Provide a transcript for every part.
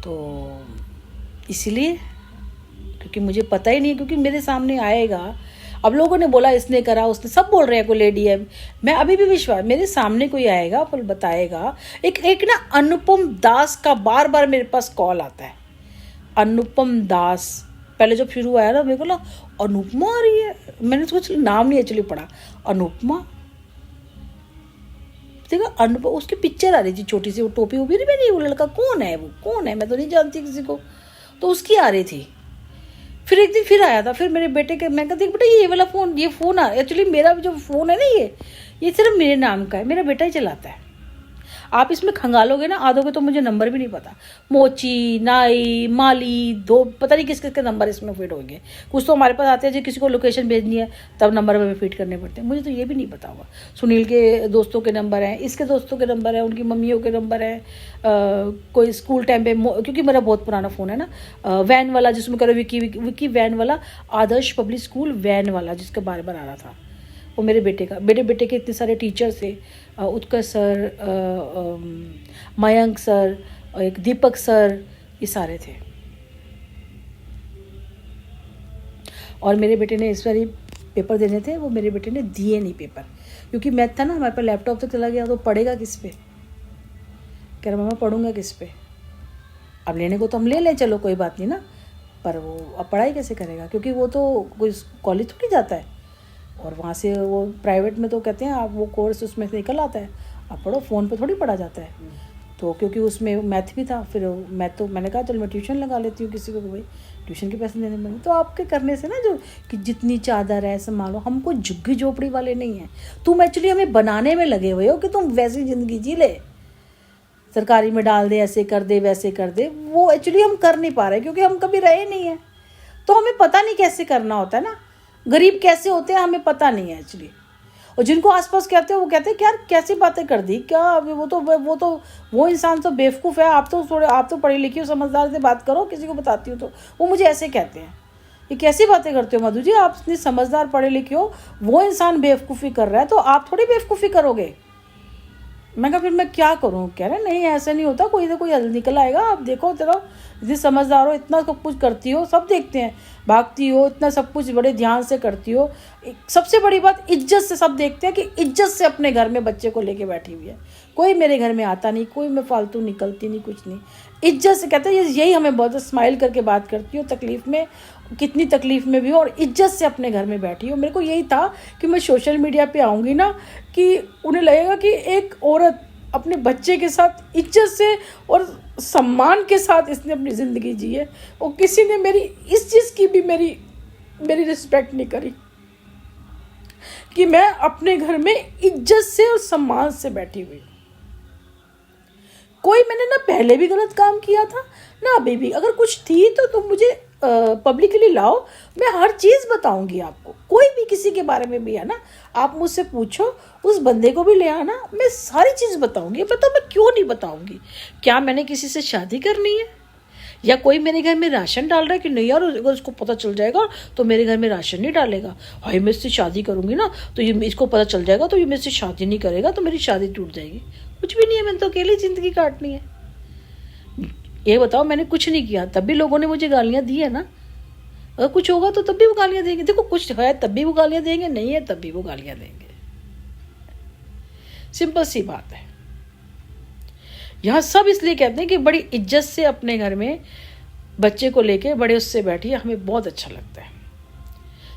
तो इसलिए, क्योंकि मुझे पता ही नहीं, क्योंकि मेरे सामने आएगा। अब लोगों ने बोला इसने करा, उसने, सब बोल रहे हैं कोई लेडी है। मैं अभी भी विश्वास, मेरे सामने कोई आएगा पर बताएगा। एक ना अनुपम दास का बार बार मेरे पास कॉल आता है। अनुपम दास, पहले जब शुरू आया ना, मेरे को ना अनुपमा आ रही है। मैंने कुछ नाम नहीं एक्चुअली पढ़ा, अनुपमा। देखा अनुपमा, उसकी पिक्चर आ रही थी छोटी सी, वो टोपी वोपी नहीं पहनी। वो लड़का कौन है, वो कौन है, मैं तो नहीं जानती किसी को। तो उसकी आ रही थी। फिर एक दिन फिर आया था, फिर मेरे बेटे के, मैं कहती बेटा ये वाला फ़ोन, ये फ़ोन एक्चुअली मेरा जो फ़ोन है ना, ये सिर्फ मेरे नाम का है, मेरा बेटा ही चलाता है। आप इसमें खंगालोगे ना आधों के, तो मुझे नंबर भी नहीं पता। मोची, नाई, माली, दो, पता नहीं किस किस के नंबर इसमें फिट होंगे। कुछ तो हमारे पास आते हैं, जो किसी को लोकेशन भेजनी है तब नंबर में फिट करने पड़ते हैं। मुझे तो ये भी नहीं पता हुआ। सुनील के दोस्तों के नंबर हैं, इसके दोस्तों के नंबर हैं, उनकी मम्मियों के नंबर हैं। कोई स्कूल टाइम पे, क्योंकि मेरा बहुत पुराना फ़ोन है ना, वैन वाला जिसमें करो विकी वैन वाला, आदर्श पब्लिक स्कूल वैन वाला, जिसके बार बार आ रहा था, वो मेरे बेटे का। बेटे के इतने सारे टीचर्स थे, उत्कर्ष सर, मयंक सर, और एक दीपक सर, ये सारे थे। और मेरे बेटे ने इस बार पेपर देने थे, वो मेरे बेटे ने दिए नहीं पेपर, क्योंकि मैथ था ना हमारे पास, लैपटॉप तक चला गया, तो पढ़ेगा किस पे। कह रहा मामा पढ़ूंगा किस पे। अब लेने को तो हम ले लें, चलो कोई बात नहीं ना, पर वो अब पढ़ाई कैसे करेगा, क्योंकि वो तो कोई कॉलेज थोड़ी जाता है, और वहाँ से वो प्राइवेट में तो कहते हैं आप वो कोर्स उसमें से निकल आता है, आप पढ़ो, फ़ोन पे थोड़ी पढ़ा जाता है। तो क्योंकि उसमें मैथ भी था, फिर मैथ तो मैंने कहा चलो मैं ट्यूशन लगा लेती हूँ किसी को, भाई ट्यूशन के पैसे देने पड़े। तो आपके करने से ना, जो कि जितनी चादर है संभालो, हमको झुग्गी झोपड़ी वाले नहीं हैं। तुम एक्चुअली हमें बनाने में लगे हुए हो कि तुम वैसी ज़िंदगी जी ले, सरकारी में डाल दे, ऐसे कर दे वैसे कर दे। वो एक्चुअली हम कर नहीं पा रहे, क्योंकि हम कभी रहे नहीं हैं, तो हमें पता नहीं कैसे करना होता है ना। गरीब कैसे होते हैं हमें पता नहीं है एक्चुअली। और जिनको आसपास कहते हैं वो कहते हैं कि यार कैसी बातें कर दी क्या, वो इंसान तो बेवकूफ़ है, आप तो पढ़ी लिखी हो, समझदार से बात करो, किसी को बताती हो तो वो मुझे ऐसे कहते हैं, ये कैसी बातें करते हो मधु जी, आप इतनी समझदार पढ़े लिखे हो, वो इंसान बेवकूफ़ी कर रहा है तो आप थोड़ी बेवकूफ़ी करोगे। मैं कहा फिर मैं क्या करूँ। कह रहे नहीं ऐसा नहीं होता, कोई ना कोई हल निकल आएगा, आप देखो तेरा इतनी समझदार हो, इतना सब कुछ करती हो, सब देखते हैं, भागती हो, इतना सब कुछ बड़े ध्यान से करती हो। सबसे बड़ी बात इज्जत से सब देखते हैं कि इज्जत से अपने घर में बच्चे को लेके बैठी हुई है। कोई मेरे घर में आता नहीं, कोई मैं फालतू निकलती नहीं, कुछ नहीं, इज्जत से कहते हैं। यही हमें बहुत स्माइल करके बात करती हो, तकलीफ़ में, कितनी तकलीफ़ में भी हो, और इज्जत से अपने घर में बैठी हो। मेरे को यही था कि मैं सोशल मीडिया पे आऊँगी ना, कि उन्हें लगेगा कि एक औरत अपने बच्चे के साथ इज्जत से और सम्मान के साथ इसने अपनी ज़िंदगी जी है, और किसी ने मेरी इस चीज़ की भी मेरी रिस्पेक्ट नहीं करी कि मैं अपने घर में इज्जत से और सम्मान से बैठी हुई। कोई मैंने ना पहले भी गलत काम किया था ना अभी भी, अगर कुछ थी तो तुम मुझे पब्लिकली लाओ, मैं हर चीज़ बताऊंगी आपको। कोई भी किसी के बारे में भी है ना, आप मुझसे पूछो, उस बंदे को भी ले आना, मैं सारी चीज़ बताऊंगी। बताओ मैं क्यों नहीं बताऊंगी। क्या मैंने किसी से शादी करनी है, या कोई मेरे घर में राशन डाल रहा है कि नहीं यार, अगर उसको पता चल जाएगा तो मेरे घर में राशन नहीं डालेगा, भाई मैं इससे शादी करूंगी ना तो ये इसको पता चल जाएगा तो ये मेरे से शादी नहीं करेगा तो मेरी शादी टूट जाएगी। कुछ भी नहीं है, मैंने तो अकेली ज़िंदगी काटनी है। ये बताओ मैंने कुछ नहीं किया, तब भी लोगों ने मुझे गालियाँ दी है ना। अगर कुछ होगा तो तब भी वो गालियाँ देंगे। देखो कुछ है तब भी वो गालियाँ देंगे, नहीं है तब भी वो गालियाँ देंगे। सिंपल सी बात है। यहाँ सब इसलिए कहते हैं कि बड़ी इज्जत से अपने घर में बच्चे को लेके बड़े उससे बैठिए, हमें बहुत अच्छा लगता है।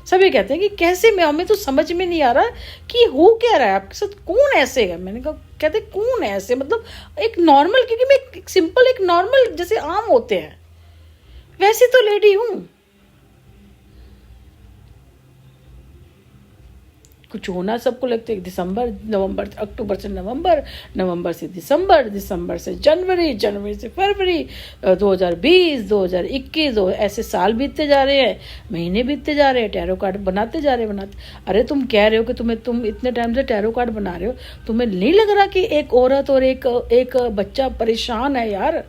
सभी कहते हैं कि कैसे, मैं हमें तो समझ में नहीं आ रहा कि हो क्या रहा है आपके साथ, कौन ऐसे है। मैंने कहा कहते कौन है ऐसे, मतलब एक नॉर्मल, क्योंकि मैं एक सिंपल, एक नॉर्मल जैसे आम होते हैं वैसे तो लेडी हूँ। कुछ होना सबको लगता है दिसंबर, नवंबर, अक्टूबर से नवंबर, नवंबर से दिसंबर, दिसंबर से जनवरी, जनवरी से फरवरी, 2020, 2021, ऐसे साल बीतते जा रहे हैं, महीने बीतते जा रहे हैं, टैरो कार्ड बनाते जा रहे हैं। अरे तुम कह रहे हो कि तुम इतने टाइम से टैरो कार्ड बना रहे हो, तुम्हें नहीं लग रहा कि एक औरत और एक बच्चा परेशान है यार।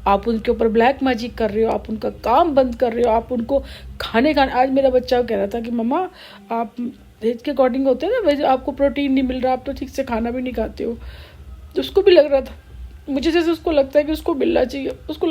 आप उनके ऊपर ब्लैक मैजिक कर रहे हो, आप उनका काम बंद कर रहे हो, आप उनको खाने आज मेरा बच्चा कह रहा था कि मम्मा आप एज के अकॉर्डिंग होते हैं ना, वैसे आपको प्रोटीन नहीं मिल रहा, आप तो ठीक से खाना भी नहीं खाते हो। तो उसको भी लग रहा था मुझे जैसे उसको लगता है कि उसको मिलना चाहिए, उसको